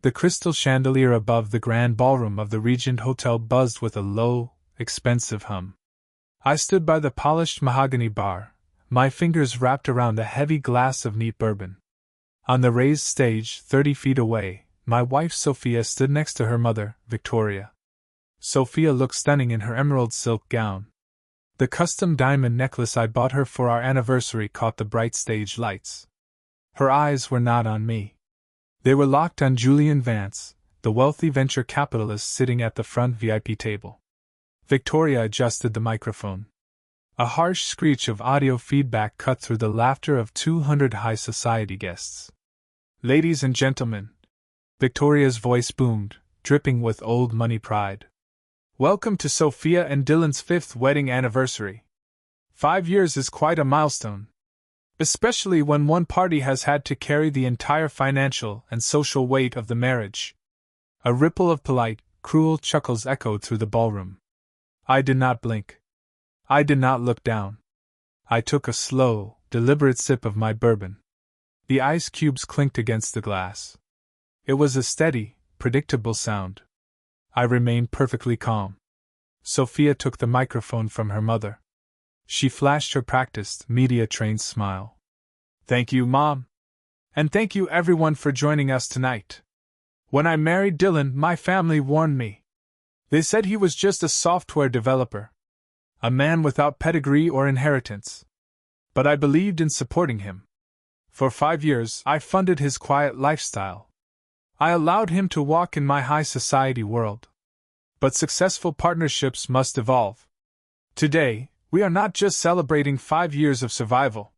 The crystal chandelier above the grand ballroom of the Regent Hotel buzzed with a low, expensive hum. I stood by the polished mahogany bar, my fingers wrapped around a heavy glass of neat bourbon. On the raised stage, 30 feet away, my wife Sofia stood next to her mother, Victoria. Sofia looked stunning in her emerald silk gown. The custom diamond necklace I bought her for our anniversary caught the bright stage lights. Her eyes were not on me. They were locked on Julian Vance, the wealthy venture capitalist sitting at the front VIP table. Victoria adjusted the microphone. A harsh screech of audio feedback cut through the laughter of 200 high society guests. "Ladies and gentlemen," Victoria's voice boomed, dripping with old money pride. "Welcome to Sofia and Dylan's 5th wedding anniversary. 5 years is quite a milestone. Especially when one party has had to carry the entire financial and social weight of the marriage." A ripple of polite, cruel chuckles echoed through the ballroom. I did not blink. I did not look down. I took a slow, deliberate sip of my bourbon. The ice cubes clinked against the glass. It was a steady, predictable sound. I remained perfectly calm. Sofia took the microphone from her mother. She flashed her practiced, media-trained smile. "Thank you, Mom. And thank you everyone for joining us tonight. When I married Dylan, my family warned me. They said he was just a software developer. A man without pedigree or inheritance. But I believed in supporting him. For 5 years, I funded his quiet lifestyle. I allowed him to walk in my high society world. But successful partnerships must evolve. Today, we are not just celebrating 5 years of survival.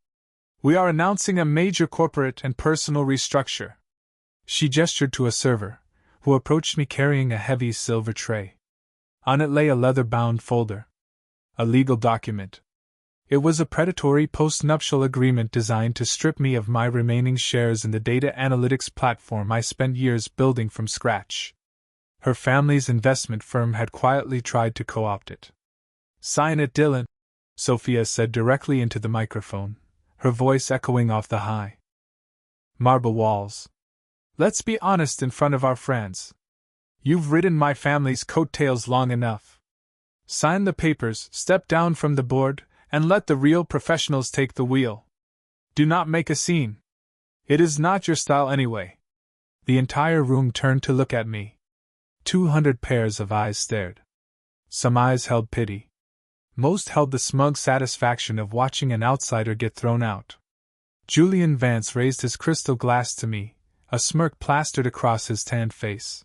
We are announcing a major corporate and personal restructure." She gestured to a server, who approached me carrying a heavy silver tray. On it lay a leather-bound folder. A legal document. It was a predatory post-nuptial agreement designed to strip me of my remaining shares in the data analytics platform I spent years building from scratch. Her family's investment firm had quietly tried to co-opt it. "Sign it, Dylan," Sofia said directly into the microphone, her voice echoing off the high marble walls. "Let's be honest in front of our friends. You've ridden my family's coattails long enough. Sign the papers, step down from the board, and let the real professionals take the wheel. Do not make a scene. It is not your style anyway." The entire room turned to look at me. 200 pairs of eyes stared. Some eyes held pity. Most held the smug satisfaction of watching an outsider get thrown out. Julian Vance raised his crystal glass to me, a smirk plastered across his tanned face.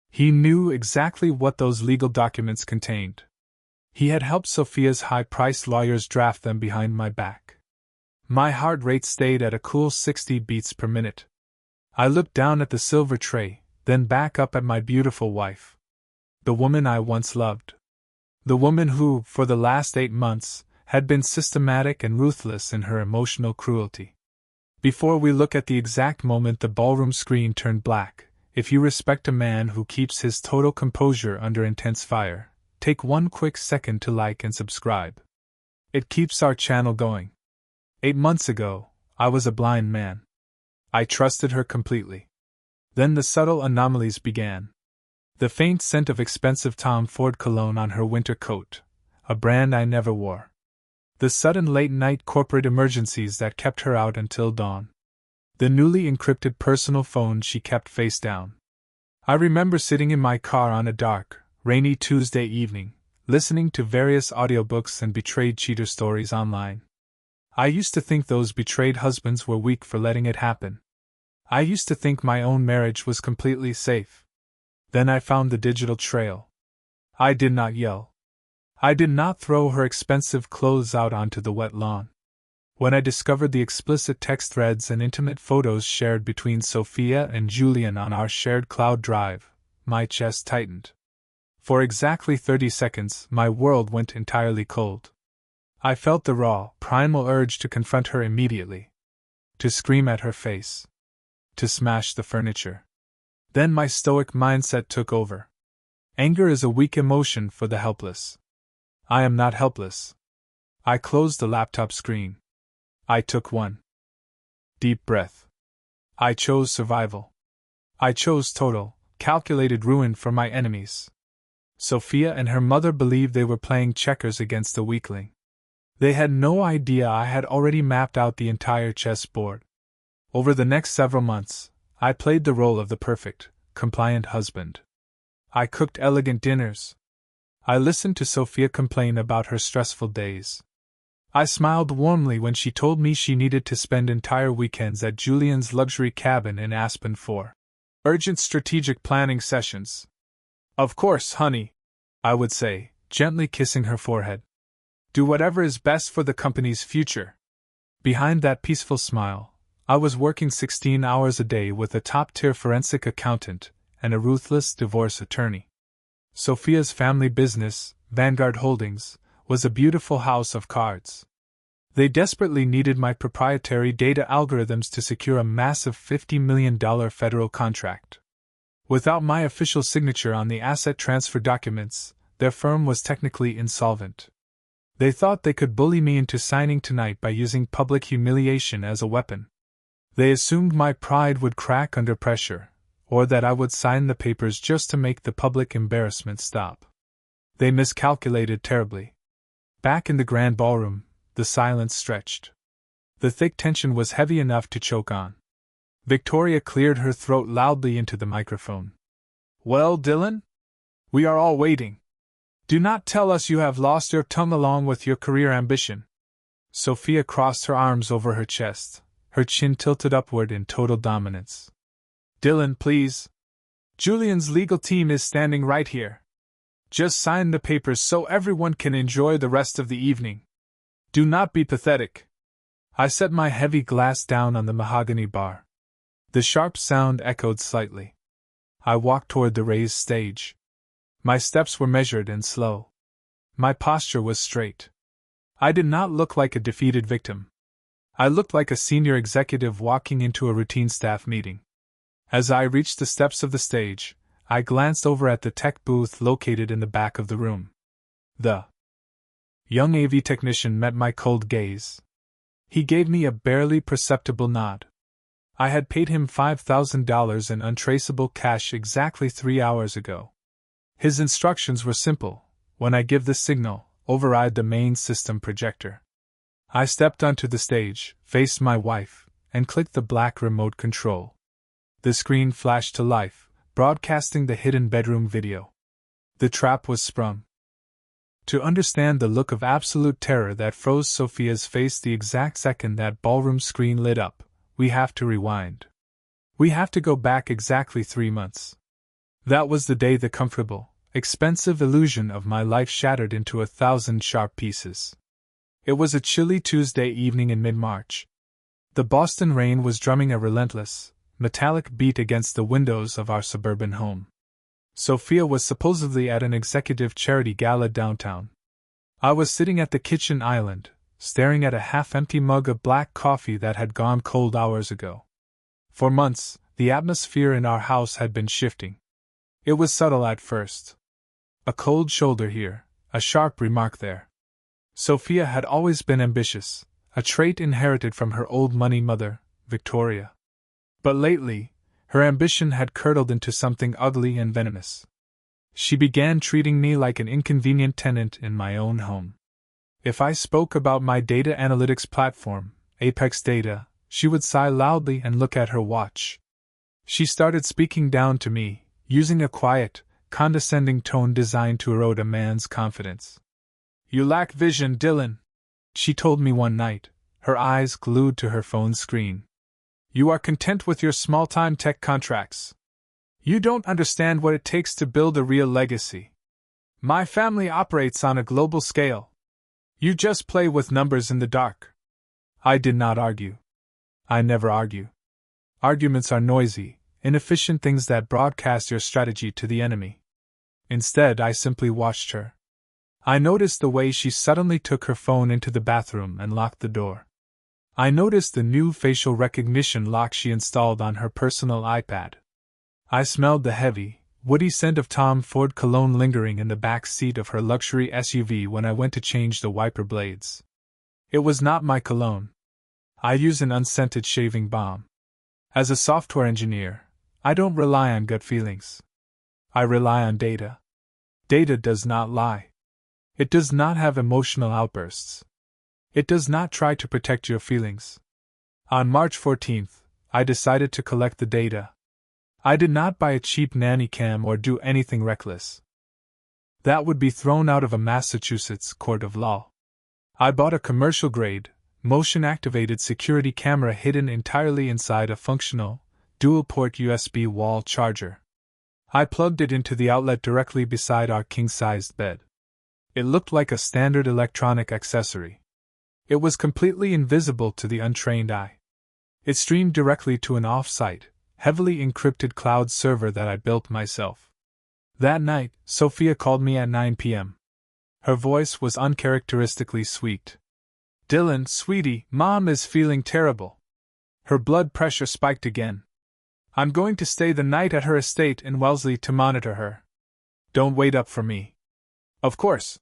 He knew exactly what those legal documents contained. He had helped Sofia's high-priced lawyers draft them behind my back. My heart rate stayed at a cool 60 beats per minute. I looked down at the silver tray, then back up at my beautiful wife. The woman I once loved. The woman who, for the last 8 months, had been systematic and ruthless in her emotional cruelty. Before we look at the exact moment the ballroom screen turned black, if you respect a man who keeps his total composure under intense fire, take 1 quick second to like and subscribe. It keeps our channel going. 8 months ago, I was a blind man. I trusted her completely. Then the subtle anomalies began. The faint scent of expensive Tom Ford cologne on her winter coat, a brand I never wore. The sudden late-night corporate emergencies that kept her out until dawn. The newly encrypted personal phone she kept face down. I remember sitting in my car on a dark, rainy Tuesday evening, listening to various audiobooks and betrayed cheater stories online. I used to think those betrayed husbands were weak for letting it happen. I used to think my own marriage was completely safe. Then I found the digital trail. I did not yell. I did not throw her expensive clothes out onto the wet lawn. When I discovered the explicit text threads and intimate photos shared between Sofia and Julian on our shared cloud drive, my chest tightened. For exactly 30 seconds, my world went entirely cold. I felt the raw, primal urge to confront her immediately. To scream at her face. To smash the furniture. Then my stoic mindset took over. Anger is a weak emotion for the helpless. I am not helpless. I closed the laptop screen. I took one deep breath. I chose survival. I chose total, calculated ruin for my enemies. Sofia and her mother believed they were playing checkers against the weakling. They had no idea I had already mapped out the entire chessboard. Over the next several months, I played the role of the perfect, compliant husband. I cooked elegant dinners. I listened to Sofia complain about her stressful days. I smiled warmly when she told me she needed to spend entire weekends at Julian's luxury cabin in Aspen for urgent strategic planning sessions. Of course, honey, I would say, gently kissing her forehead. Do whatever is best for the company's future. Behind that peaceful smile, I was working 16 hours a day with a top-tier forensic accountant and a ruthless divorce attorney. Sofia's family business, Vanguard Holdings, was a beautiful house of cards. They desperately needed my proprietary data algorithms to secure a massive $50 million federal contract. Without my official signature on the asset transfer documents, their firm was technically insolvent. They thought they could bully me into signing tonight by using public humiliation as a weapon. They assumed my pride would crack under pressure, or that I would sign the papers just to make the public embarrassment stop. They miscalculated terribly. Back in the grand ballroom, the silence stretched. The thick tension was heavy enough to choke on. Victoria cleared her throat loudly into the microphone. Well, Dylan? We are all waiting. Do not tell us you have lost your tongue along with your career ambition. Sofia crossed her arms over her chest, her chin tilted upward in total dominance. Dylan, please. Julian's legal team is standing right here. Just sign the papers so everyone can enjoy the rest of the evening. Do not be pathetic. I set my heavy glass down on the mahogany bar. The sharp sound echoed slightly. I walked toward the raised stage. My steps were measured and slow. My posture was straight. I did not look like a defeated victim. I looked like a senior executive walking into a routine staff meeting. As I reached the steps of the stage, I glanced over at the tech booth located in the back of the room. The young AV technician met my cold gaze. He gave me a barely perceptible nod. I had paid him $5,000 in untraceable cash exactly 3 hours ago. His instructions were simple: when I give the signal, override the main system projector. I stepped onto the stage, faced my wife, and clicked the black remote control. The screen flashed to life, broadcasting the hidden bedroom video. The trap was sprung. To understand the look of absolute terror that froze Sofia's face the exact second that ballroom screen lit up, we have to rewind. We have to go back exactly 3 months. That was the day the comfortable, expensive illusion of my life shattered into 1,000 sharp pieces. It was a chilly Tuesday evening in mid-March. The Boston rain was drumming a relentless, metallic beat against the windows of our suburban home. Sofia was supposedly at an executive charity gala downtown. I was sitting at the kitchen island, staring at a half-empty mug of black coffee that had gone cold hours ago. For months, the atmosphere in our house had been shifting. It was subtle at first. A cold shoulder here, a sharp remark there. Sofia had always been ambitious, a trait inherited from her old money mother, Victoria. But lately, her ambition had curdled into something ugly and venomous. She began treating me like an inconvenient tenant in my own home. If I spoke about my data analytics platform, Apex Data, she would sigh loudly and look at her watch. She started speaking down to me, using a quiet, condescending tone designed to erode a man's confidence. You lack vision, Dylan, she told me one night, her eyes glued to her phone screen. You are content with your small-time tech contracts. You don't understand what it takes to build a real legacy. My family operates on a global scale. You just play with numbers in the dark. I did not argue. I never argue. Arguments are noisy, inefficient things that broadcast your strategy to the enemy. Instead, I simply watched her. I noticed the way she suddenly took her phone into the bathroom and locked the door. I noticed the new facial recognition lock she installed on her personal iPad. I smelled the heavy, woody scent of Tom Ford cologne lingering in the back seat of her luxury SUV when I went to change the wiper blades. It was not my cologne. I use an unscented shaving balm. As a software engineer, I don't rely on gut feelings. I rely on data. Data does not lie. It does not have emotional outbursts. It does not try to protect your feelings. On March 14th, I decided to collect the data. I did not buy a cheap nanny cam or do anything reckless. That would be thrown out of a Massachusetts court of law. I bought a commercial-grade, motion-activated security camera hidden entirely inside a functional, dual-port USB wall charger. I plugged it into the outlet directly beside our king-sized bed. It looked like a standard electronic accessory. It was completely invisible to the untrained eye. It streamed directly to an off-site, heavily encrypted cloud server that I built myself. That night, Sofia called me at 9 p.m. Her voice was uncharacteristically sweet. "Dylan, sweetie, Mom is feeling terrible." Her blood pressure spiked again. "I'm going to stay the night at her estate in Wellesley to monitor her. Don't wait up for me." "Of course,"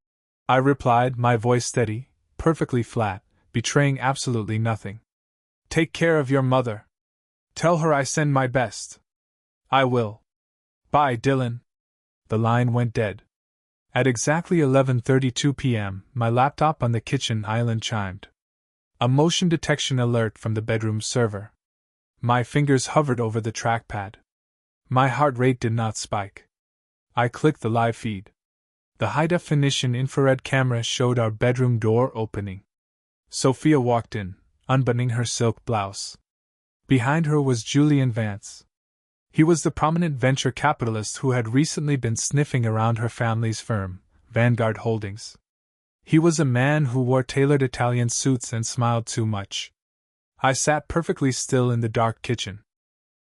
I replied, my voice steady, perfectly flat, betraying absolutely nothing. "Take care of your mother. Tell her I send my best." "I will. Bye, Dylan." The line went dead. At exactly 11:32 p.m., my laptop on the kitchen island chimed. A motion detection alert from the bedroom server. My fingers hovered over the trackpad. My heart rate did not spike. I clicked the live feed. The high-definition infrared camera showed our bedroom door opening. Sofia walked in, unbuttoning her silk blouse. Behind her was Julian Vance. He was the prominent venture capitalist who had recently been sniffing around her family's firm, Vanguard Holdings. He was a man who wore tailored Italian suits and smiled too much. I sat perfectly still in the dark kitchen.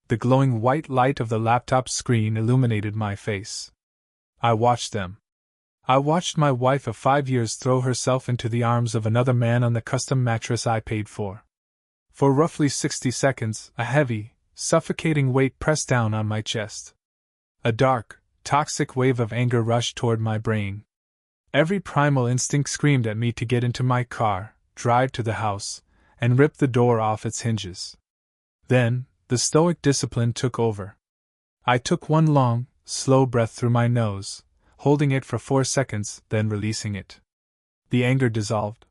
The glowing white light of the laptop screen illuminated my face. I watched them. I watched my wife of 5 years throw herself into the arms of another man on the custom mattress I paid for. For roughly 60 seconds, a heavy, suffocating weight pressed down on my chest. A dark, toxic wave of anger rushed toward my brain. Every primal instinct screamed at me to get into my car, drive to the house, and rip the door off its hinges. Then, the stoic discipline took over. I took one long, slow breath through my nose, holding it for 4 seconds, then releasing it. The anger dissolved.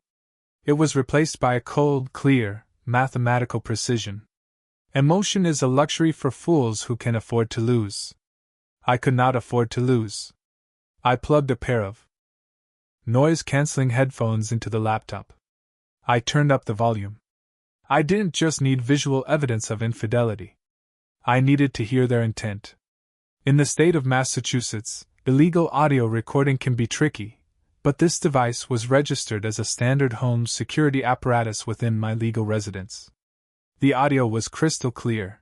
It was replaced by a cold, clear, mathematical precision. Emotion is a luxury for fools who can afford to lose. I could not afford to lose. I plugged a pair of noise-canceling headphones into the laptop. I turned up the volume. I didn't just need visual evidence of infidelity. I needed to hear their intent. In the state of Massachusetts, illegal audio recording can be tricky, but this device was registered as a standard home security apparatus within my legal residence. The audio was crystal clear.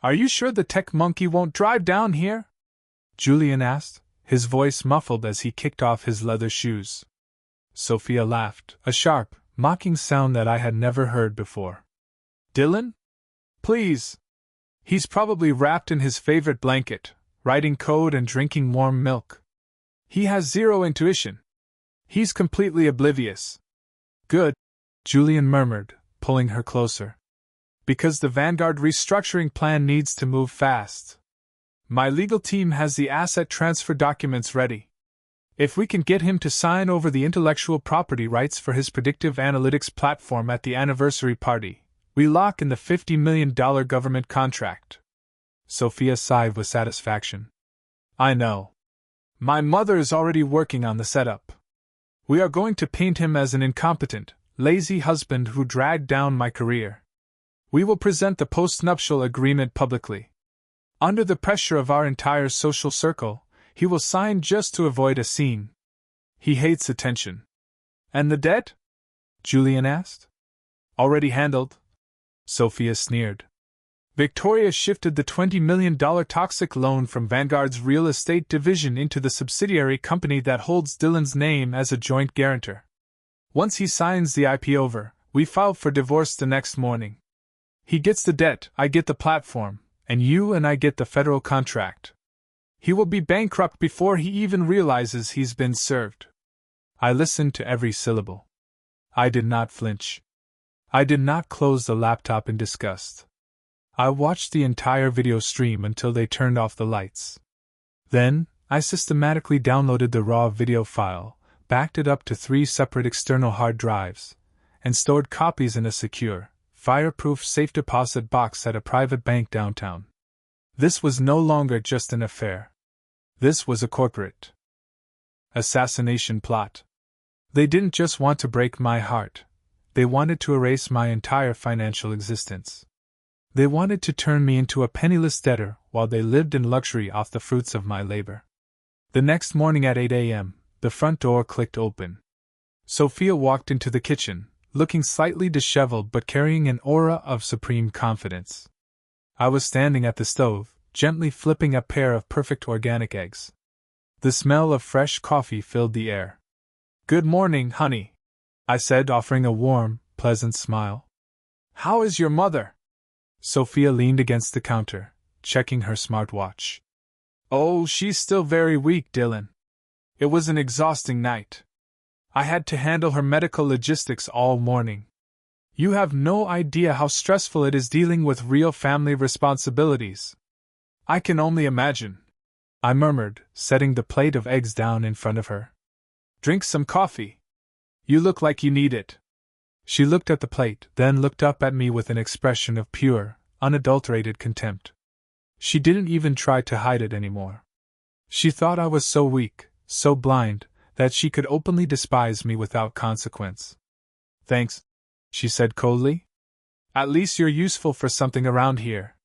"Are you sure the tech monkey won't drive down here?" Julian asked, his voice muffled as he kicked off his leather shoes. Sofia laughed, a sharp, mocking sound that I had never heard before. "Dylan? Please. He's probably wrapped in his favorite blanket, writing code and drinking warm milk. He has zero intuition. He's completely oblivious." "Good," Julian murmured, pulling her closer. "Because the Vanguard restructuring plan needs to move fast. My legal team has the asset transfer documents ready. If we can get him to sign over the intellectual property rights for his predictive analytics platform at the anniversary party, we lock in the $50 million government contract." Sofia sighed with satisfaction. "I know. My mother is already working on the setup. We are going to paint him as an incompetent, lazy husband who dragged down my career. We will present the post-nuptial agreement publicly. Under the pressure of our entire social circle, he will sign just to avoid a scene. He hates attention." "And the debt?" Julian asked. "Already handled," Sofia sneered. "Victoria shifted the $20 million toxic loan from Vanguard's real estate division into the subsidiary company that holds Dylan's name as a joint guarantor. Once he signs the IP over, we file for divorce the next morning. He gets the debt, I get the platform, and you and I get the federal contract. He will be bankrupt before he even realizes he's been served." I listened to every syllable. I did not flinch. I did not close the laptop in disgust. I watched the entire video stream until they turned off the lights. Then, I systematically downloaded the raw video file, backed it up to 3 separate external hard drives, and stored copies in a secure, fireproof safe deposit box at a private bank downtown. This was no longer just an affair. This was a corporate assassination plot. They didn't just want to break my heart. They wanted to erase my entire financial existence. They wanted to turn me into a penniless debtor while they lived in luxury off the fruits of my labor. The next morning at 8 a.m., the front door clicked open. Sofia walked into the kitchen, looking slightly disheveled but carrying an aura of supreme confidence. I was standing at the stove, gently flipping a pair of perfect organic eggs. The smell of fresh coffee filled the air. "Good morning, honey," I said, offering a warm, pleasant smile. "How is your mother?" Sofia leaned against the counter, checking her smartwatch. "Oh, she's still very weak, Dylan. It was an exhausting night. I had to handle her medical logistics all morning. You have no idea how stressful it is dealing with real family responsibilities." "I can only imagine," I murmured, setting the plate of eggs down in front of her. "Drink some coffee. You look like you need it." She looked at the plate, then looked up at me with an expression of pure, unadulterated contempt. She didn't even try to hide it anymore. She thought I was so weak, so blind, that she could openly despise me without consequence. "Thanks," she said coldly. "At least you're useful for something around here."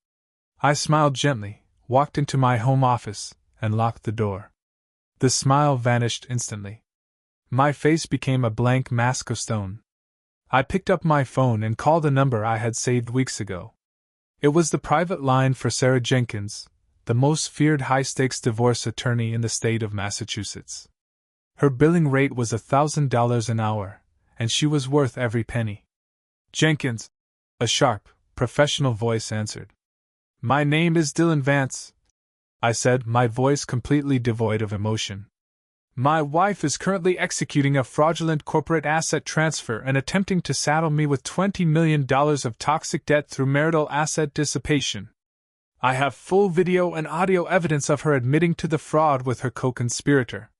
I smiled gently, walked into my home office, and locked the door. The smile vanished instantly. My face became a blank mask of stone. I picked up my phone and called a number I had saved weeks ago. It was the private line for Sarah Jenkins, the most feared high-stakes divorce attorney in the state of Massachusetts. Her billing rate was $1,000 an hour, and she was worth every penny. "Jenkins," a sharp, professional voice answered. "My name is Dylan Vance," I said, my voice completely devoid of emotion. "My wife is currently executing a fraudulent corporate asset transfer and attempting to saddle me with $20 million of toxic debt through marital asset dissipation. I have full video and audio evidence of her admitting to the fraud with her co-conspirator.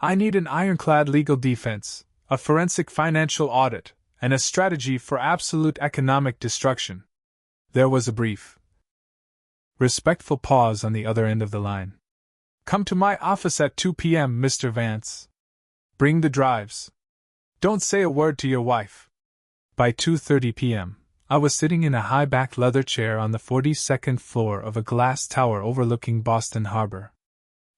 I need an ironclad legal defense, a forensic financial audit, and a strategy for absolute economic destruction." There was a brief, respectful pause on the other end of the line. "Come to my office at 2 p.m., Mr. Vance. Bring the drives. Don't say a word to your wife." By 2:30 p.m., I was sitting in a high-backed leather chair on the 42nd floor of a glass tower overlooking Boston Harbor.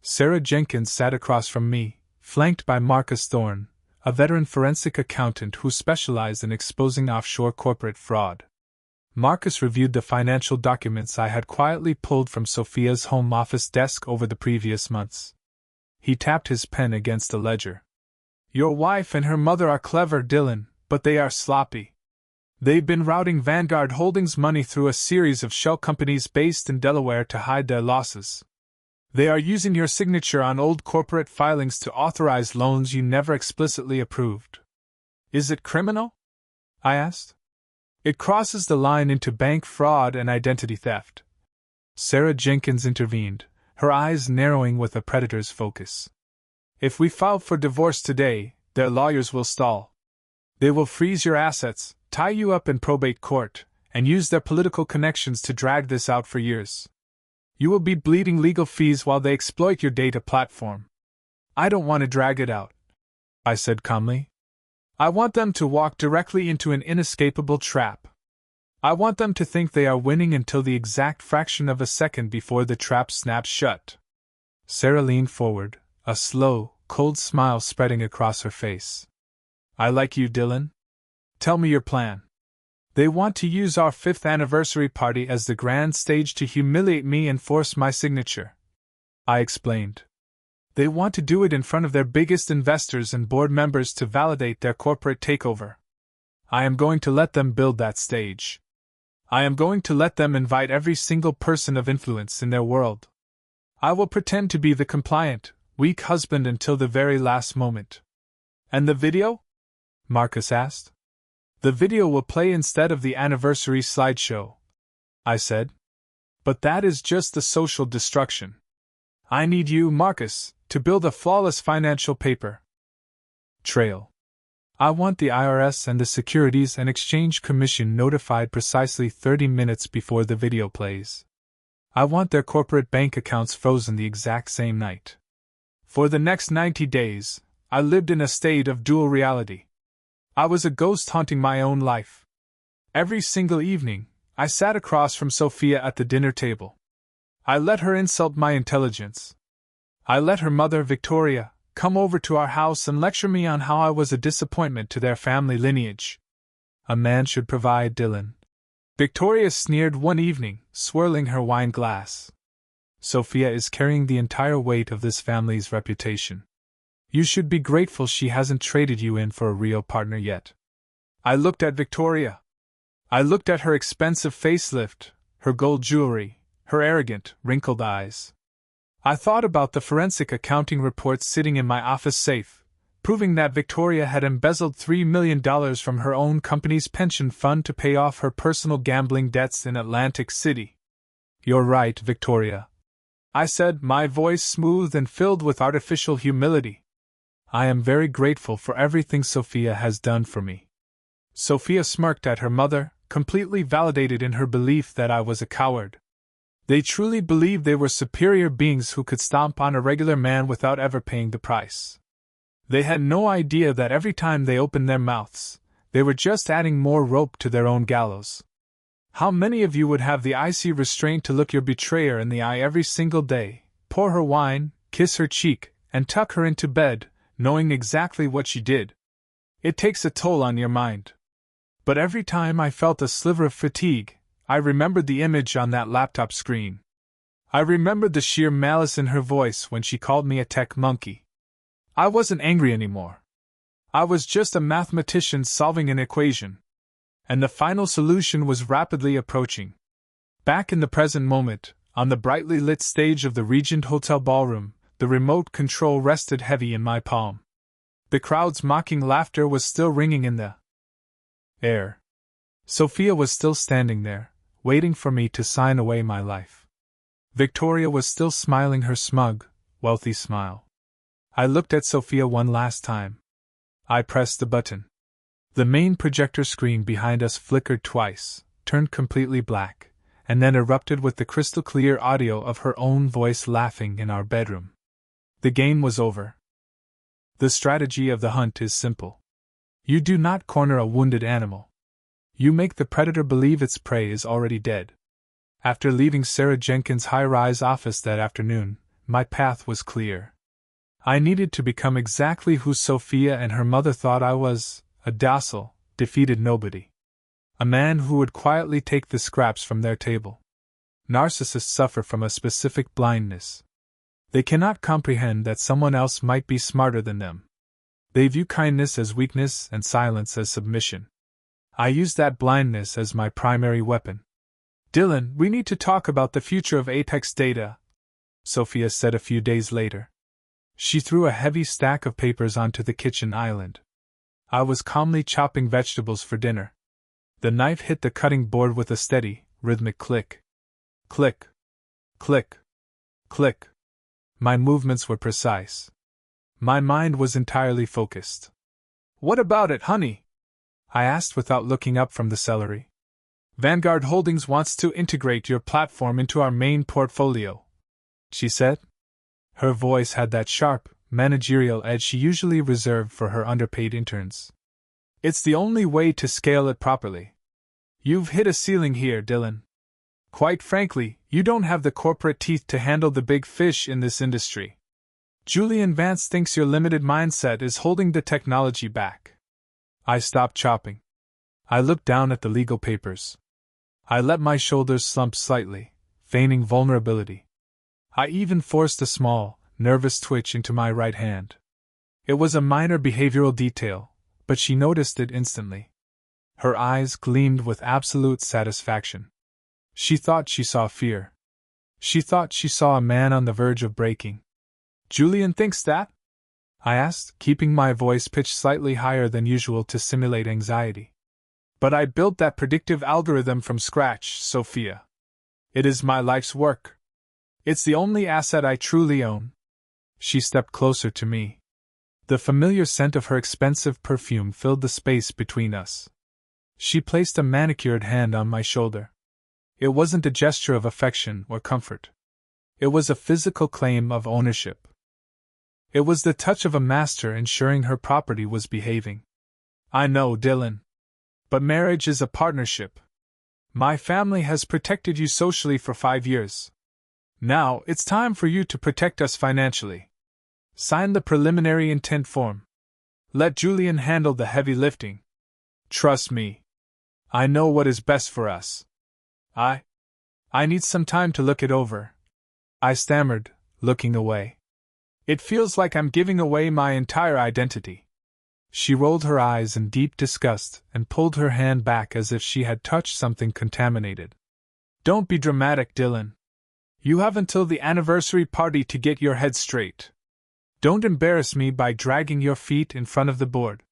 Sarah Jenkins sat across from me, flanked by Marcus Thorne, a veteran forensic accountant who specialized in exposing offshore corporate fraud. Marcus reviewed the financial documents I had quietly pulled from Sofia's home office desk over the previous months. He tapped his pen against the ledger. "Your wife and her mother are clever, Dylan, but they are sloppy. They've been routing Vanguard Holdings money through a series of shell companies based in Delaware to hide their losses. They are using your signature on old corporate filings to authorize loans you never explicitly approved." "Is it criminal?" I asked. "It crosses the line into bank fraud and identity theft," Sarah Jenkins intervened, her eyes narrowing with a predator's focus. "If we file for divorce today, their lawyers will stall. They will freeze your assets, tie you up in probate court, and use their political connections to drag this out for years. You will be bleeding legal fees while they exploit your data platform. I don't want to drag it out," I said calmly. "I want them to walk directly into an inescapable trap. I want them to think they are winning until the exact fraction of a second before the trap snaps shut." Sarah leaned forward, a slow, cold smile spreading across her face. "I like you, Dylan. Tell me your plan." "They want to use our 5th anniversary party as the grand stage to humiliate me and force my signature," I explained. "They want to do it in front of their biggest investors and board members to validate their corporate takeover. I am going to let them build that stage. I am going to let them invite every single person of influence in their world. I will pretend to be the compliant, weak husband until the very last moment." "And the video?" Marcus asked. "The video will play instead of the anniversary slideshow," I said. But that is just the social destruction. I need you, Marcus, to build a flawless financial paper trail. I want the IRS and the Securities and Exchange Commission notified precisely 30 minutes before the video plays. I want their corporate bank accounts frozen the exact same night. For the next 90 days, I lived in a state of dual reality. I was a ghost haunting my own life. Every single evening, I sat across from Sofia at the dinner table. I let her insult my intelligence. I let her mother, Victoria, come over to our house and lecture me on how I was a disappointment to their family lineage. A man should provide, Dylan. Victoria sneered one evening, swirling her wine glass. Sofia is carrying the entire weight of this family's reputation. You should be grateful she hasn't traded you in for a real partner yet. I looked at Victoria. I looked at her expensive facelift, her gold jewelry, her arrogant, wrinkled eyes. I thought about the forensic accounting reports sitting in my office safe, proving that Victoria had embezzled $3 million from her own company's pension fund to pay off her personal gambling debts in Atlantic City. You're right, Victoria, I said, my voice smooth and filled with artificial humility. I am very grateful for everything Sofia has done for me. Sofia smirked at her mother, completely validated in her belief that I was a coward. They truly believed they were superior beings who could stomp on a regular man without ever paying the price. They had no idea that every time they opened their mouths, they were just adding more rope to their own gallows. How many of you would have the icy restraint to look your betrayer in the eye every single day, pour her wine, kiss her cheek, and tuck her into bed, knowing exactly what she did? It takes a toll on your mind. But every time I felt a sliver of fatigue, I remembered the image on that laptop screen. I remembered the sheer malice in her voice when she called me a tech monkey. I wasn't angry anymore. I was just a mathematician solving an equation. And the final solution was rapidly approaching. Back in the present moment, on the brightly lit stage of the Regent Hotel ballroom, the remote control rested heavy in my palm. The crowd's mocking laughter was still ringing in the air. Sofia was still standing there, waiting for me to sign away my life. Victoria was still smiling her smug, wealthy smile. I looked at Sofia one last time. I pressed the button. The main projector screen behind us flickered twice, turned completely black, and then erupted with the crystal-clear audio of her own voice laughing in our bedroom. The game was over. The strategy of the hunt is simple. You do not corner a wounded animal. You make the predator believe its prey is already dead. After leaving Sarah Jenkins' high-rise office that afternoon, my path was clear. I needed to become exactly who Sofia and her mother thought I was, a docile, defeated nobody. A man who would quietly take the scraps from their table. Narcissists suffer from a specific blindness. They cannot comprehend that someone else might be smarter than them. They view kindness as weakness and silence as submission. I used that blindness as my primary weapon. Dylan, we need to talk about the future of Apex data, Sofia said a few days later. She threw a heavy stack of papers onto the kitchen island. I was calmly chopping vegetables for dinner. The knife hit the cutting board with a steady, rhythmic click. Click. Click. Click. My movements were precise. My mind was entirely focused. What about it, honey? I asked without looking up from the celery. Vanguard Holdings wants to integrate your platform into our main portfolio, she said. Her voice had that sharp, managerial edge she usually reserved for her underpaid interns. It's the only way to scale it properly. You've hit a ceiling here, Dylan. Quite frankly, you don't have the corporate teeth to handle the big fish in this industry. Julian Vance thinks your limited mindset is holding the technology back. I stopped chopping. I looked down at the legal papers. I let my shoulders slump slightly, feigning vulnerability. I even forced a small, nervous twitch into my right hand. It was a minor behavioral detail, but she noticed it instantly. Her eyes gleamed with absolute satisfaction. She thought she saw fear. She thought she saw a man on the verge of breaking. Julian thinks that? I asked, keeping my voice pitched slightly higher than usual to simulate anxiety. But I built that predictive algorithm from scratch, Sofia. It is my life's work. It's the only asset I truly own. She stepped closer to me. The familiar scent of her expensive perfume filled the space between us. She placed a manicured hand on my shoulder. It wasn't a gesture of affection or comfort. It was a physical claim of ownership. It was the touch of a master ensuring her property was behaving. I know, Dylan. But marriage is a partnership. My family has protected you socially for 5 years. Now, it's time for you to protect us financially. Sign the preliminary intent form. Let Julian handle the heavy lifting. Trust me. I know what is best for us. I need some time to look it over. I stammered, looking away. It feels like I'm giving away my entire identity. She rolled her eyes in deep disgust and pulled her hand back as if she had touched something contaminated. Don't be dramatic, Dylan. You have until the anniversary party to get your head straight. Don't embarrass me by dragging your feet in front of the board.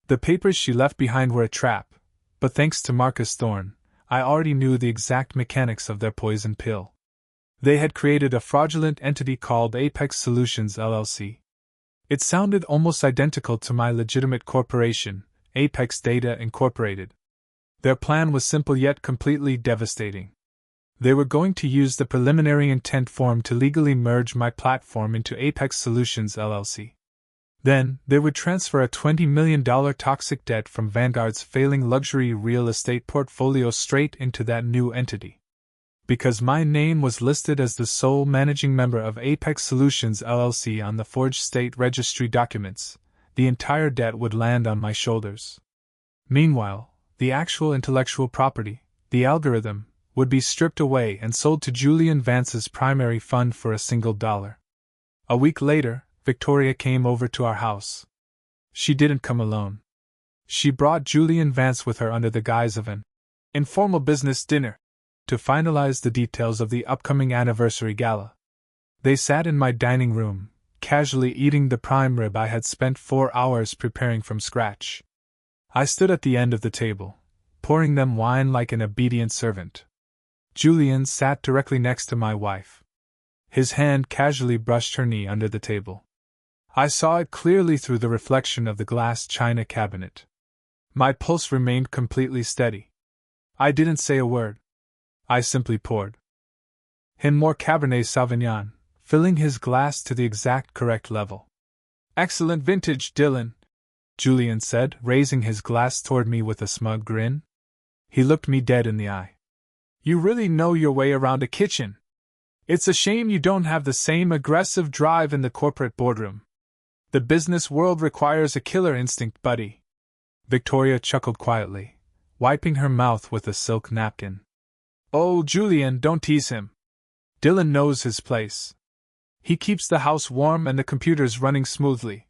The papers she left behind were a trap, but thanks to Marcus Thorne, I already knew the exact mechanics of their poison pill. They had created a fraudulent entity called Apex Solutions LLC. It sounded almost identical to my legitimate corporation, Apex Data Incorporated. Their plan was simple yet completely devastating. They were going to use the preliminary intent form to legally merge my platform into Apex Solutions LLC. Then, they would transfer a $20 million toxic debt from Vanguard's failing luxury real estate portfolio straight into that new entity. Because my name was listed as the sole managing member of Apex Solutions LLC on the forged state registry documents, the entire debt would land on my shoulders. Meanwhile, the actual intellectual property, the algorithm, would be stripped away and sold to Julian Vance's primary fund for $1. A week later, Victoria came over to our house. She didn't come alone. She brought Julian Vance with her under the guise of an informal business dinner to finalize the details of the upcoming anniversary gala. They sat in my dining room, casually eating the prime rib I had spent 4 hours preparing from scratch. I stood at the end of the table, pouring them wine like an obedient servant. Julian sat directly next to my wife. His hand casually brushed her knee under the table. I saw it clearly through the reflection of the glass china cabinet. My pulse remained completely steady. I didn't say a word. I simply poured him more Cabernet Sauvignon, filling his glass to the exact correct level. Excellent vintage, Dylan, Julian said, raising his glass toward me with a smug grin. He looked me dead in the eye. You really know your way around a kitchen. It's a shame you don't have the same aggressive drive in the corporate boardroom. The business world requires a killer instinct, buddy. Victoria chuckled quietly, wiping her mouth with a silk napkin. Oh, Julian, don't tease him. Dylan knows his place. He keeps the house warm and the computers running smoothly.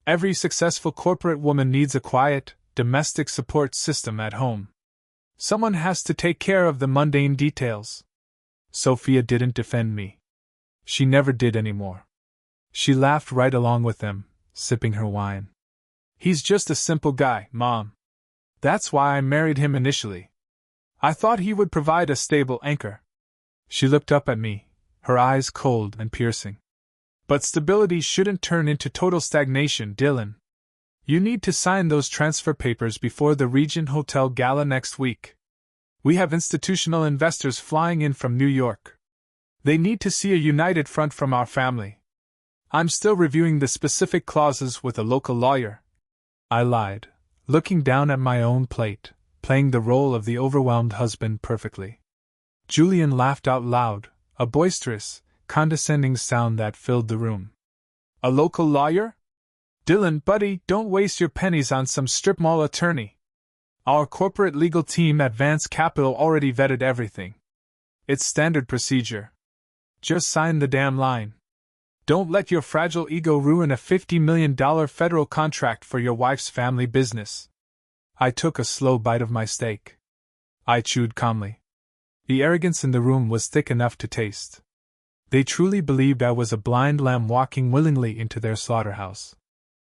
Every successful corporate woman needs a quiet, domestic support system at home. Someone has to take care of the mundane details. Sofia didn't defend me. She never did anymore. She laughed right along with them, sipping her wine. He's just a simple guy, Mom. That's why I married him initially. I thought he would provide a stable anchor. She looked up at me, her eyes cold and piercing. But stability shouldn't turn into total stagnation, Dylan. You need to sign those transfer papers before the Regent Hotel Gala next week. We have institutional investors flying in from New York. They need to see a united front from our family. I'm still reviewing the specific clauses with a local lawyer. I lied, looking down at my own plate, playing the role of the overwhelmed husband perfectly. Julian laughed out loud, a boisterous, condescending sound that filled the room. A local lawyer? Dylan, buddy, don't waste your pennies on some strip mall attorney. Our corporate legal team at Vance Capital already vetted everything. It's standard procedure. Just sign the damn line. Don't let your fragile ego ruin a $50 million federal contract for your wife's family business. I took a slow bite of my steak. I chewed calmly. The arrogance in the room was thick enough to taste. They truly believed I was a blind lamb walking willingly into their slaughterhouse.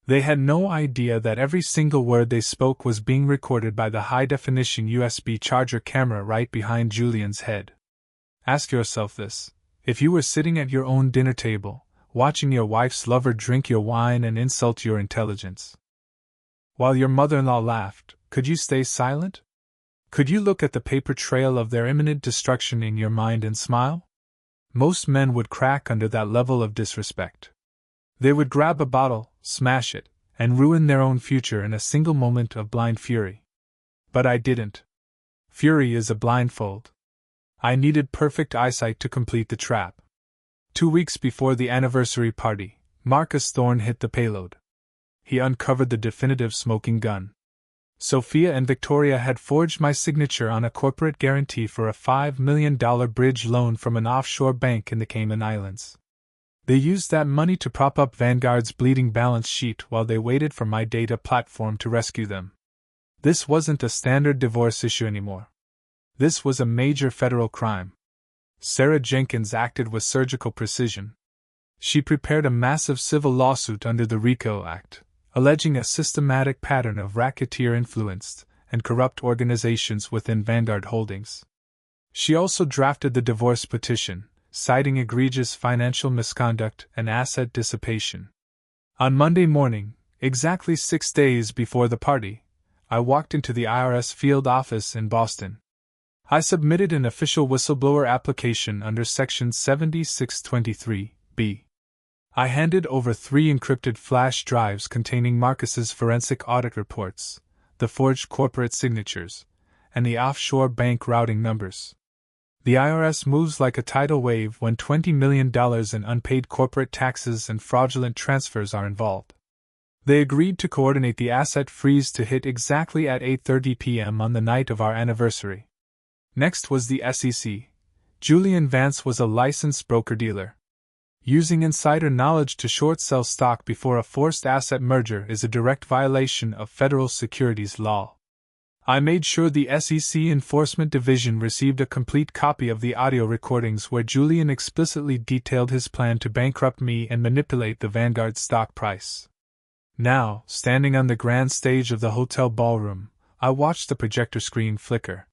They had no idea that every single word they spoke was being recorded by the high-definition USB charger camera right behind Julian's head. Ask yourself this. If you were sitting at your own dinner table, watching your wife's lover drink your wine and insult your intelligence, while your mother-in-law laughed, could you stay silent? Could you look at the paper trail of their imminent destruction in your mind and smile? Most men would crack under that level of disrespect. They would grab a bottle, smash it, and ruin their own future in a single moment of blind fury. But I didn't. Fury is a blindfold. I needed perfect eyesight to complete the trap. 2 weeks before the anniversary party, Marcus Thorne hit the payload. He uncovered the definitive smoking gun. Sofia and Victoria had forged my signature on a corporate guarantee for a $5 million bridge loan from an offshore bank in the Cayman Islands. They used that money to prop up Vanguard's bleeding balance sheet while they waited for my data platform to rescue them. This wasn't a standard divorce issue anymore. This was a major federal crime. Sarah Jenkins acted with surgical precision. She prepared a massive civil lawsuit under the RICO Act, alleging a systematic pattern of racketeer-influenced and corrupt organizations within Vanguard Holdings. She also drafted the divorce petition, citing egregious financial misconduct and asset dissipation. On Monday morning, exactly 6 days before the party, I walked into the IRS field office in Boston. I submitted an official whistleblower application under Section 7623(b). I handed over 3 encrypted flash drives containing Marcus's forensic audit reports, the forged corporate signatures, and the offshore bank routing numbers. The IRS moves like a tidal wave when $20 million in unpaid corporate taxes and fraudulent transfers are involved. They agreed to coordinate the asset freeze to hit exactly at 8:30 p.m. on the night of our anniversary. Next was the SEC. Julian Vance was a licensed broker-dealer. Using insider knowledge to short-sell stock before a forced asset merger is a direct violation of federal securities law. I made sure the SEC Enforcement Division received a complete copy of the audio recordings where Julian explicitly detailed his plan to bankrupt me and manipulate the Vanguard stock price. Now, standing on the grand stage of the hotel ballroom, I watched the projector screen flicker.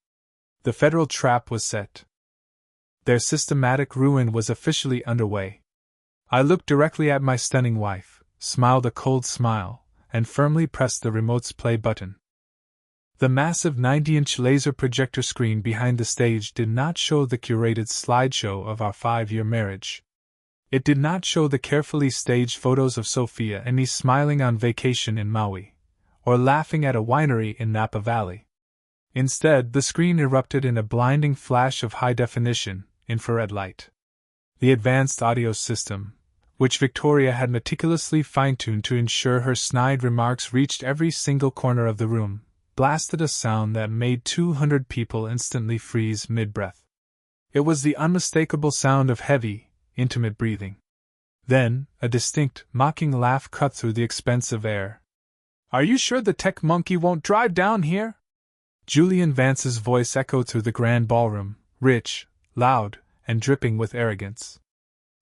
The federal trap was set. Their systematic ruin was officially underway. I looked directly at my stunning wife, smiled a cold smile, and firmly pressed the remote's play button. The massive 90-inch laser projector screen behind the stage did not show the curated slideshow of our 5-year marriage. It did not show the carefully staged photos of Sofia and me smiling on vacation in Maui, or laughing at a winery in Napa Valley. Instead, the screen erupted in a blinding flash of high-definition, infrared light. The advanced audio system, which Victoria had meticulously fine-tuned to ensure her snide remarks reached every single corner of the room, blasted a sound that made 200 people instantly freeze mid-breath. It was the unmistakable sound of heavy, intimate breathing. Then, a distinct, mocking laugh cut through the expensive air. "Are you sure the tech monkey won't drive down here?" Julian Vance's voice echoed through the grand ballroom, rich, loud, and dripping with arrogance.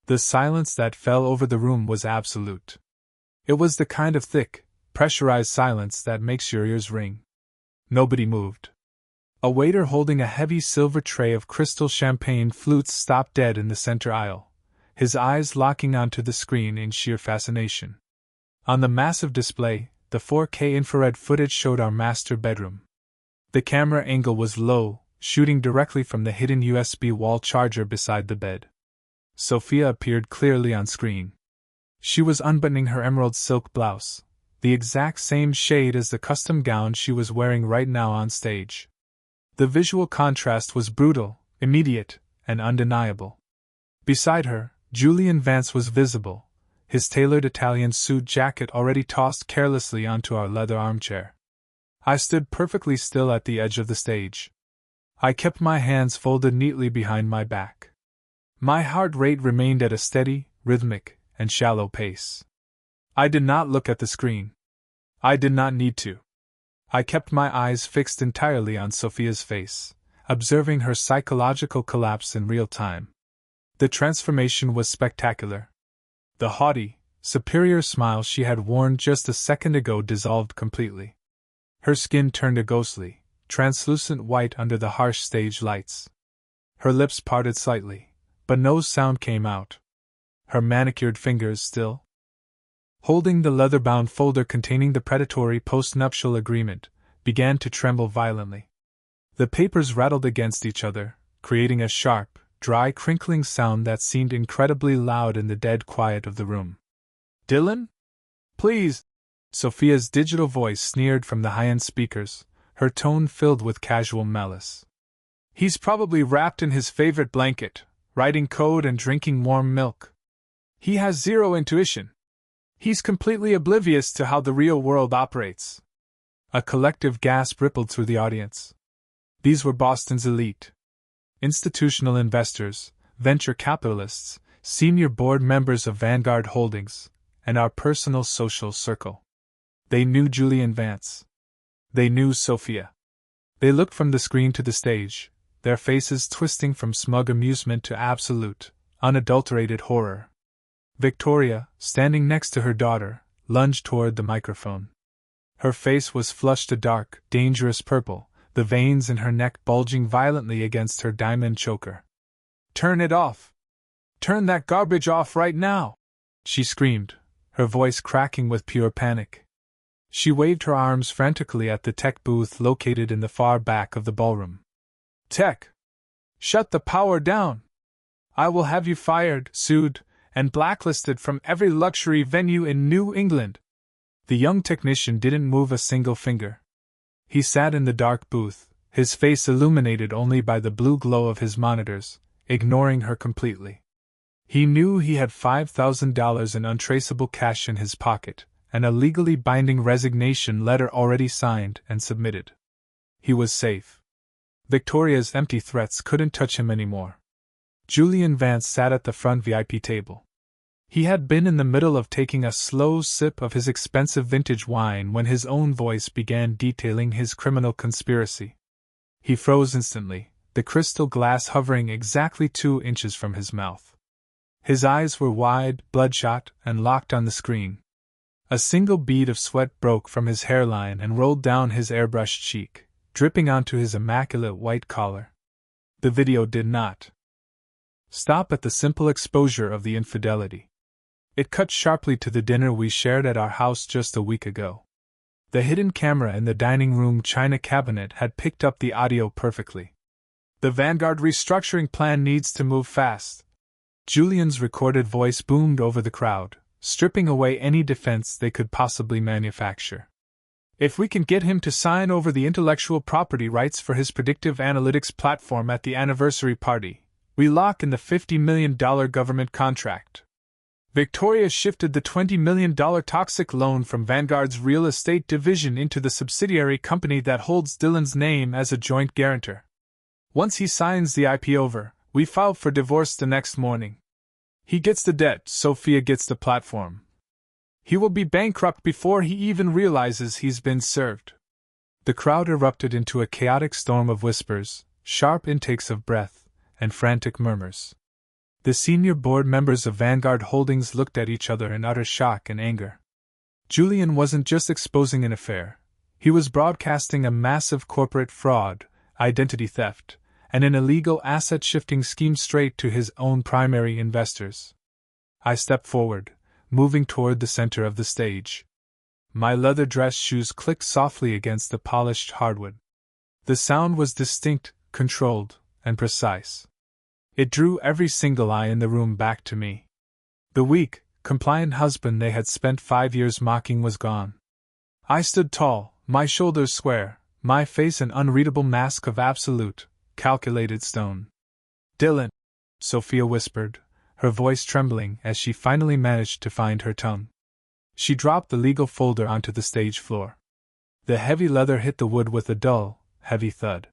The silence that fell over the room was absolute. It was the kind of thick, pressurized silence that makes your ears ring. Nobody moved. A waiter holding a heavy silver tray of crystal champagne flutes stopped dead in the center aisle, his eyes locking onto the screen in sheer fascination. On the massive display, the 4K infrared footage showed our master bedroom. The camera angle was low, shooting directly from the hidden USB wall charger beside the bed. Sofia appeared clearly on screen. She was unbuttoning her emerald silk blouse, the exact same shade as the custom gown she was wearing right now on stage. The visual contrast was brutal, immediate, and undeniable. Beside her, Julian Vance was visible, his tailored Italian suit jacket already tossed carelessly onto our leather armchair. I stood perfectly still at the edge of the stage. I kept my hands folded neatly behind my back. My heart rate remained at a steady, rhythmic, and shallow pace. I did not look at the screen. I did not need to. I kept my eyes fixed entirely on Sofia's face, observing her psychological collapse in real time. The transformation was spectacular. The haughty, superior smile she had worn just a second ago dissolved completely. Her skin turned a ghostly, translucent white under the harsh stage lights. Her lips parted slightly, but no sound came out. Her manicured fingers still holding the leather-bound folder containing the predatory post-nuptial agreement, began to tremble violently. The papers rattled against each other, creating a sharp, dry crinkling sound that seemed incredibly loud in the dead quiet of the room. "Dylan? Please!" Sofia's digital voice sneered from the high-end speakers, her tone filled with casual malice. "He's probably wrapped in his favorite blanket, writing code and drinking warm milk. He has zero intuition. He's completely oblivious to how the real world operates." A collective gasp rippled through the audience. These were Boston's elite. Institutional investors, venture capitalists, senior board members of Vanguard Holdings, and our personal social circle. They knew Julian Vance. They knew Sofia. They looked from the screen to the stage, their faces twisting from smug amusement to absolute, unadulterated horror. Victoria, standing next to her daughter, lunged toward the microphone. Her face was flushed a dark, dangerous purple, the veins in her neck bulging violently against her diamond choker. "Turn it off! Turn that garbage off right now!" she screamed, her voice cracking with pure panic. She waved her arms frantically at the tech booth located in the far back of the ballroom. "Tech! Shut the power down! I will have you fired, sued, and blacklisted from every luxury venue in New England." The young technician didn't move a single finger. He sat in the dark booth, his face illuminated only by the blue glow of his monitors, ignoring her completely. He knew he had $5,000 in untraceable cash in his pocket, and a legally binding resignation letter already signed and submitted. He was safe. Victoria's empty threats couldn't touch him anymore. Julian Vance sat at the front VIP table. He had been in the middle of taking a slow sip of his expensive vintage wine when his own voice began detailing his criminal conspiracy. He froze instantly, the crystal glass hovering exactly 2 inches from his mouth. His eyes were wide, bloodshot, and locked on the screen. A single bead of sweat broke from his hairline and rolled down his airbrushed cheek, dripping onto his immaculate white collar. The video did not stop at the simple exposure of the infidelity. It cut sharply to the dinner we shared at our house just a week ago. The hidden camera in the dining room china cabinet had picked up the audio perfectly. "The Vanguard restructuring plan needs to move fast." Julian's recorded voice boomed over the crowd, stripping away any defense they could possibly manufacture. "If we can get him to sign over the intellectual property rights for his predictive analytics platform at the anniversary party, we lock in the $50 million government contract." Victoria shifted the $20 million toxic loan from Vanguard's real estate division into the subsidiary company that holds Dylan's name as a joint guarantor. "Once he signs the IP over, we file for divorce the next morning. He gets the debt, Sofia gets the platform. He will be bankrupt before he even realizes he's been served." The crowd erupted into a chaotic storm of whispers, sharp intakes of breath, and frantic murmurs. The senior board members of Vanguard Holdings looked at each other in utter shock and anger. Julian wasn't just exposing an affair, he was broadcasting a massive corporate fraud, identity theft, and an illegal asset-shifting scheme straight to his own primary investors. I stepped forward, moving toward the center of the stage. My leather dress shoes clicked softly against the polished hardwood. The sound was distinct, controlled, and precise. It drew every single eye in the room back to me. The weak, compliant husband they had spent 5 years mocking was gone. I stood tall, my shoulders square, my face an unreadable mask of absolute, calculated stone. "Dylan," Sofia whispered, her voice trembling as she finally managed to find her tongue. She dropped the legal folder onto the stage floor. The heavy leather hit the wood with a dull, heavy thud.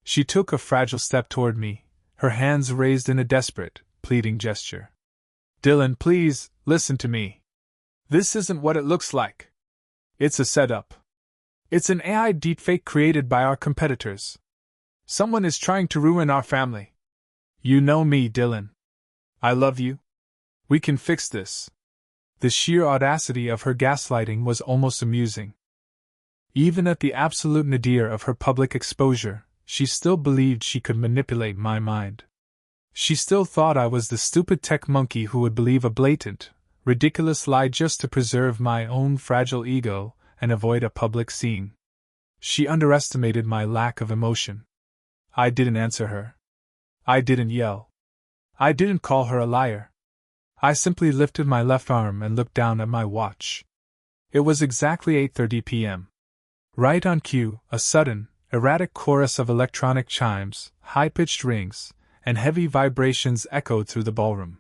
She took a fragile step toward me, her hands raised in a desperate, pleading gesture. "Dylan, please, listen to me. This isn't what it looks like. It's a setup. It's an AI deepfake created by our competitors. Someone is trying to ruin our family. You know me, Dylan. I love you. We can fix this." The sheer audacity of her gaslighting was almost amusing. Even at the absolute nadir of her public exposure, she still believed she could manipulate my mind. She still thought I was the stupid tech monkey who would believe a blatant, ridiculous lie just to preserve my own fragile ego and avoid a public scene. She underestimated my lack of emotion. I didn't answer her. I didn't yell. I didn't call her a liar. I simply lifted my left arm and looked down at my watch. It was exactly 8:30 p.m. Right on cue, a sudden, erratic chorus of electronic chimes, high-pitched rings, and heavy vibrations echoed through the ballroom.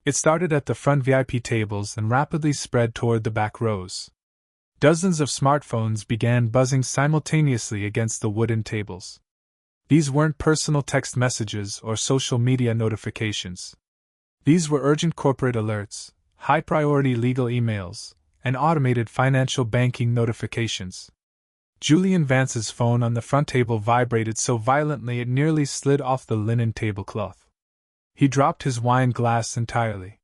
It started at the front VIP tables and rapidly spread toward the back rows. Dozens of smartphones began buzzing simultaneously against the wooden tables. These weren't personal text messages or social media notifications. These were urgent corporate alerts, high-priority legal emails, and automated financial banking notifications. Julian Vance's phone on the front table vibrated so violently it nearly slid off the linen tablecloth. He dropped his wine glass entirely.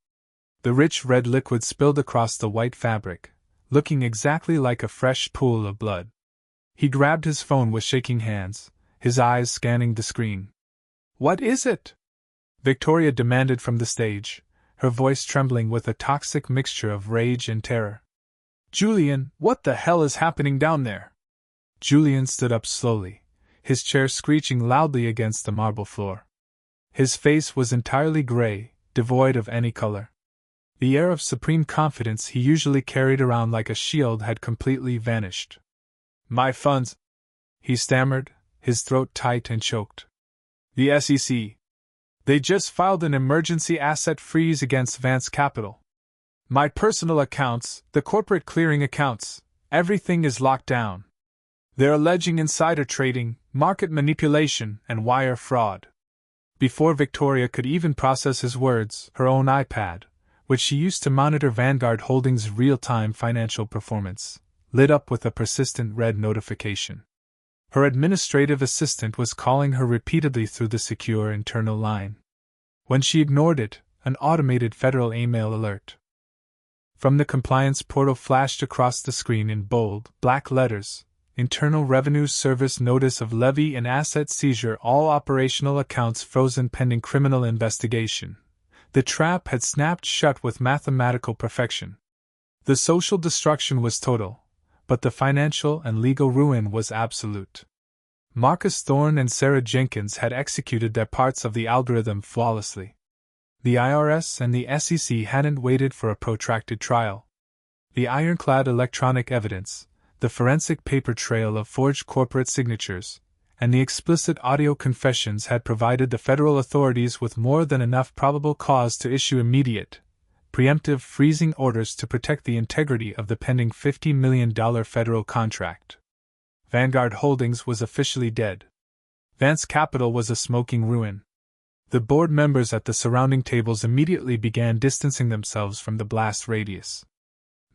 The rich red liquid spilled across the white fabric, looking exactly like a fresh pool of blood. He grabbed his phone with shaking hands, his eyes scanning the screen. "What is it?" Victoria demanded from the stage, her voice trembling with a toxic mixture of rage and terror. "Julian, what the hell is happening down there?" Julian stood up slowly, his chair screeching loudly against the marble floor. His face was entirely gray, devoid of any color. The air of supreme confidence he usually carried around like a shield had completely vanished. "My funds," he stammered, his throat tight and choked. "The SEC. They just filed an emergency asset freeze against Vance Capital. My personal accounts, the corporate clearing accounts, everything is locked down. They're alleging insider trading, market manipulation, and wire fraud." Before Victoria could even process his words, her own iPad, which she used to monitor Vanguard Holdings' real-time financial performance, lit up with a persistent red notification. Her administrative assistant was calling her repeatedly through the secure internal line. When she ignored it, an automated federal email alert from the compliance portal flashed across the screen in bold, black letters: Internal Revenue Service Notice of Levy and Asset Seizure, all operational accounts frozen pending criminal investigation. The trap had snapped shut with mathematical perfection. The social destruction was total, but the financial and legal ruin was absolute. Marcus Thorne and Sarah Jenkins had executed their parts of the algorithm flawlessly. The IRS and the SEC hadn't waited for a protracted trial. The ironclad electronic evidence, the forensic paper trail of forged corporate signatures, and the explicit audio confessions had provided the federal authorities with more than enough probable cause to issue immediate, preemptive freezing orders to protect the integrity of the pending $50 million federal contract. Vanguard Holdings was officially dead. Vance Capital was a smoking ruin. The board members at the surrounding tables immediately began distancing themselves from the blast radius.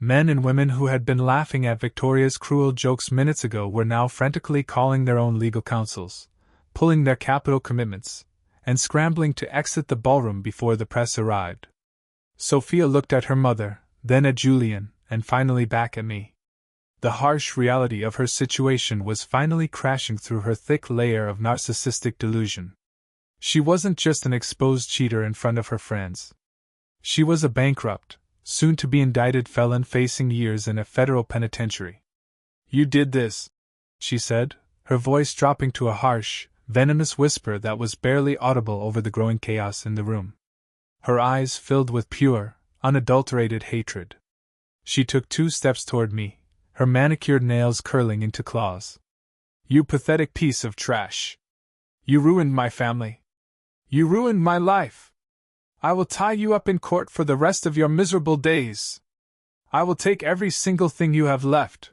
Men and women who had been laughing at Victoria's cruel jokes minutes ago were now frantically calling their own legal counsels, pulling their capital commitments, and scrambling to exit the ballroom before the press arrived. Sofia looked at her mother, then at Julian, and finally back at me. The harsh reality of her situation was finally crashing through her thick layer of narcissistic delusion. She wasn't just an exposed cheater in front of her friends. She was a bankrupt, soon-to-be indicted felon facing years in a federal penitentiary. "You did this," she said, her voice dropping to a harsh, venomous whisper that was barely audible over the growing chaos in the room. Her eyes filled with pure, unadulterated hatred. She took 2 steps toward me, her manicured nails curling into claws. "You pathetic piece of trash. You ruined my family. You ruined my life. I will tie you up in court for the rest of your miserable days. I will take every single thing you have left."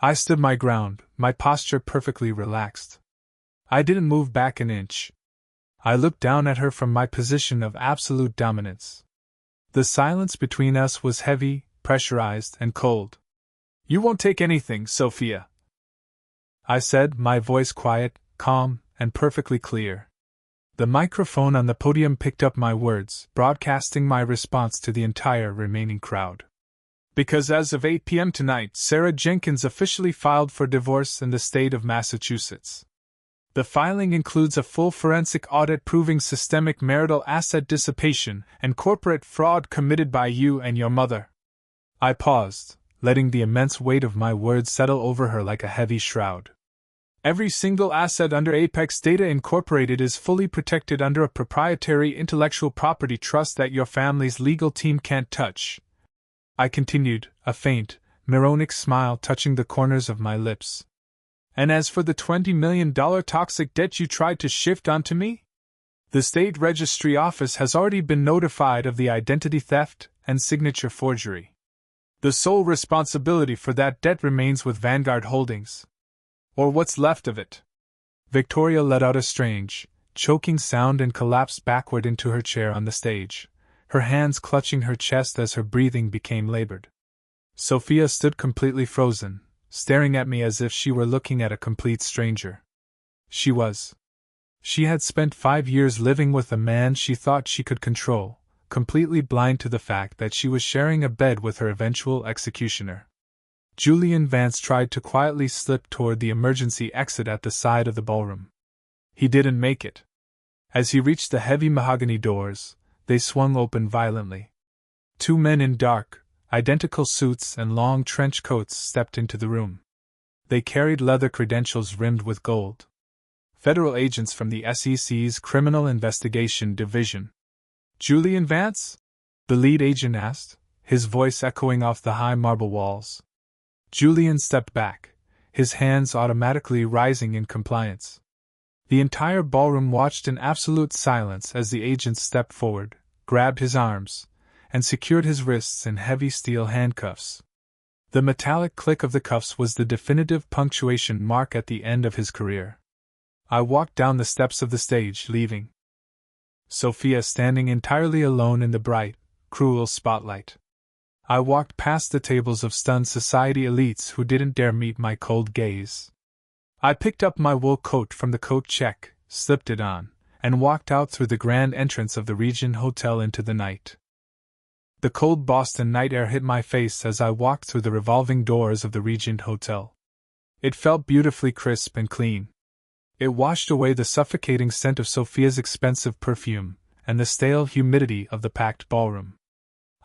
I stood my ground, my posture perfectly relaxed. I didn't move back an inch. I looked down at her from my position of absolute dominance. The silence between us was heavy, pressurized, and cold. "You won't take anything, Sofia," I said, my voice quiet, calm, and perfectly clear. The microphone on the podium picked up my words, broadcasting my response to the entire remaining crowd. "Because as of 8 p.m. tonight, Sarah Jenkins officially filed for divorce in the state of Massachusetts. The filing includes a full forensic audit proving systemic marital asset dissipation and corporate fraud committed by you and your mother. I paused, letting the immense weight of my words settle over her like a heavy shroud. Every single asset under Apex Data Incorporated is fully protected under a proprietary intellectual property trust that your family's legal team can't touch. I continued, a faint, moronic smile touching the corners of my lips. And as for the $20 million toxic debt you tried to shift onto me? The state registry office has already been notified of the identity theft and signature forgery. The sole responsibility for that debt remains with Vanguard Holdings. Or what's left of it. Victoria let out a strange, choking sound and collapsed backward into her chair on the stage, her hands clutching her chest as her breathing became labored. Sofia stood completely frozen, staring at me as if she were looking at a complete stranger. She was. She had spent 5 years living with a man she thought she could control, completely blind to the fact that she was sharing a bed with her eventual executioner. Julian Vance tried to quietly slip toward the emergency exit at the side of the ballroom. He didn't make it. As he reached the heavy mahogany doors, they swung open violently. 2 men in dark, identical suits and long trench coats stepped into the room. They carried leather credentials rimmed with gold. Federal agents from the SEC's Criminal Investigation Division. Julian Vance? The lead agent asked, his voice echoing off the high marble walls. Julian stepped back, his hands automatically rising in compliance. The entire ballroom watched in absolute silence as the agent stepped forward, grabbed his arms, and secured his wrists in heavy steel handcuffs. The metallic click of the cuffs was the definitive punctuation mark at the end of his career. I walked down the steps of the stage, leaving Sofia standing entirely alone in the bright, cruel spotlight. I walked past the tables of stunned society elites who didn't dare meet my cold gaze. I picked up my wool coat from the coat check, slipped it on, and walked out through the grand entrance of the Regent Hotel into the night. The cold Boston night air hit my face as I walked through the revolving doors of the Regent Hotel. It felt beautifully crisp and clean. It washed away the suffocating scent of Sofia's expensive perfume and the stale humidity of the packed ballroom.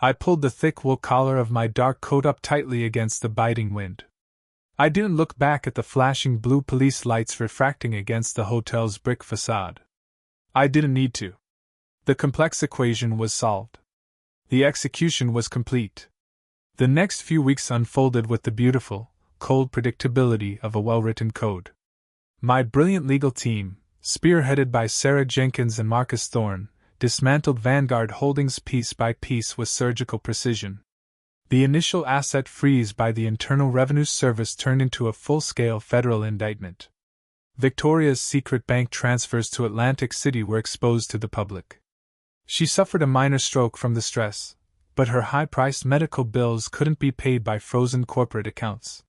I pulled the thick wool collar of my dark coat up tightly against the biting wind. I didn't look back at the flashing blue police lights refracting against the hotel's brick facade. I didn't need to. The complex equation was solved. The execution was complete. The next few weeks unfolded with the beautiful, cold predictability of a well-written code. My brilliant legal team, spearheaded by Sarah Jenkins and Marcus Thorne, dismantled Vanguard Holdings piece by piece with surgical precision. The initial asset freeze by the Internal Revenue Service turned into a full-scale federal indictment. Victoria's secret bank transfers to Atlantic City were exposed to the public. She suffered a minor stroke from the stress, but her high-priced medical bills couldn't be paid by frozen corporate accounts.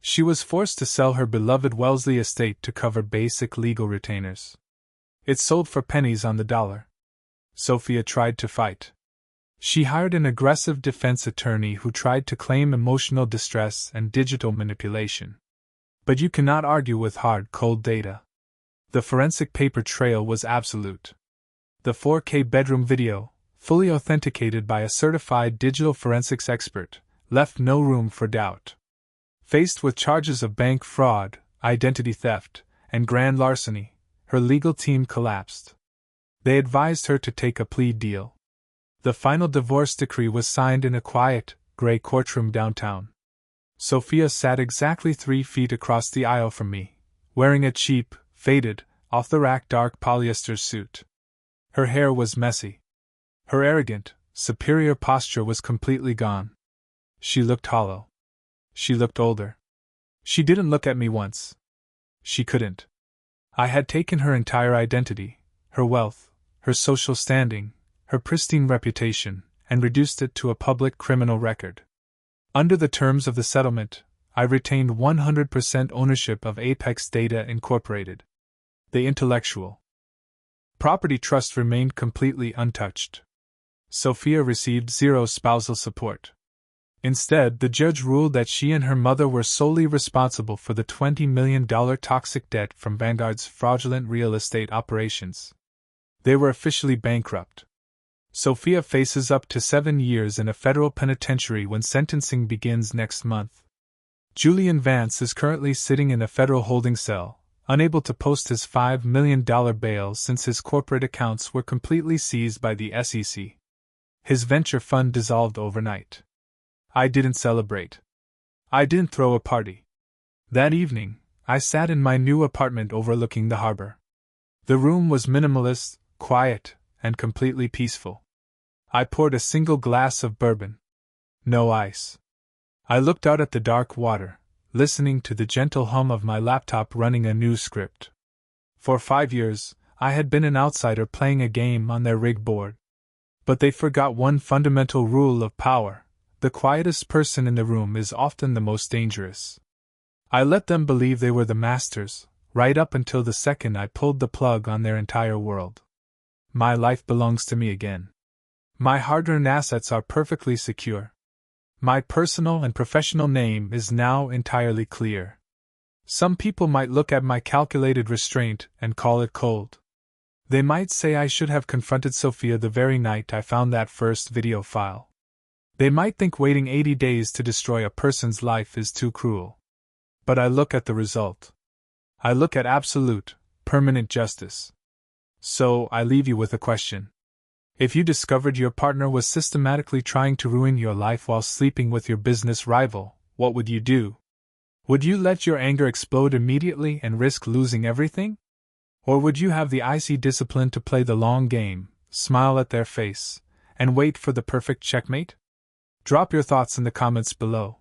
She was forced to sell her beloved Wellesley estate to cover basic legal retainers. It sold for pennies on the dollar. Sofia tried to fight. She hired an aggressive defense attorney who tried to claim emotional distress and digital manipulation. But you cannot argue with hard, cold data. The forensic paper trail was absolute. The 4K bedroom video, fully authenticated by a certified digital forensics expert, left no room for doubt. Faced with charges of bank fraud, identity theft, and grand larceny, her legal team collapsed. They advised her to take a plea deal. The final divorce decree was signed in a quiet, gray courtroom downtown. Sofia sat exactly 3 feet across the aisle from me, wearing a cheap, faded, off-the-rack dark polyester suit. Her hair was messy. Her arrogant, superior posture was completely gone. She looked hollow. She looked older. She didn't look at me once. She couldn't. I had taken her entire identity, her wealth, her social standing, her pristine reputation, and reduced it to a public criminal record. Under the terms of the settlement, I retained 100% ownership of Apex Data Incorporated. The intellectual property trust remained completely untouched. Sofia received 0 spousal support. Instead, the judge ruled that she and her mother were solely responsible for the $20 million toxic debt from Vanguard's fraudulent real estate operations. They were officially bankrupt. Sofia faces up to 7 years in a federal penitentiary when sentencing begins next month. Julian Vance is currently sitting in a federal holding cell, unable to post his $5 million bail since his corporate accounts were completely seized by the SEC. His venture fund dissolved overnight. I didn't celebrate. I didn't throw a party. That evening, I sat in my new apartment overlooking the harbor. The room was minimalist, quiet, and completely peaceful. I poured a single glass of bourbon. No ice. I looked out at the dark water, listening to the gentle hum of my laptop running a new script. For 5 years, I had been an outsider playing a game on their rig board. But they forgot one fundamental rule of power: the quietest person in the room is often the most dangerous. I let them believe they were the masters, right up until the second I pulled the plug on their entire world. My life belongs to me again. My hard-earned assets are perfectly secure. My personal and professional name is now entirely clear. Some people might look at my calculated restraint and call it cold. They might say I should have confronted Sofia the very night I found that first video file. They might think waiting 80 days to destroy a person's life is too cruel. But I look at the result. I look at absolute, permanent justice. So, I leave you with a question. If you discovered your partner was systematically trying to ruin your life while sleeping with your business rival, what would you do? Would you let your anger explode immediately and risk losing everything? Or would you have the icy discipline to play the long game, smile at their face, and wait for the perfect checkmate? Drop your thoughts in the comments below.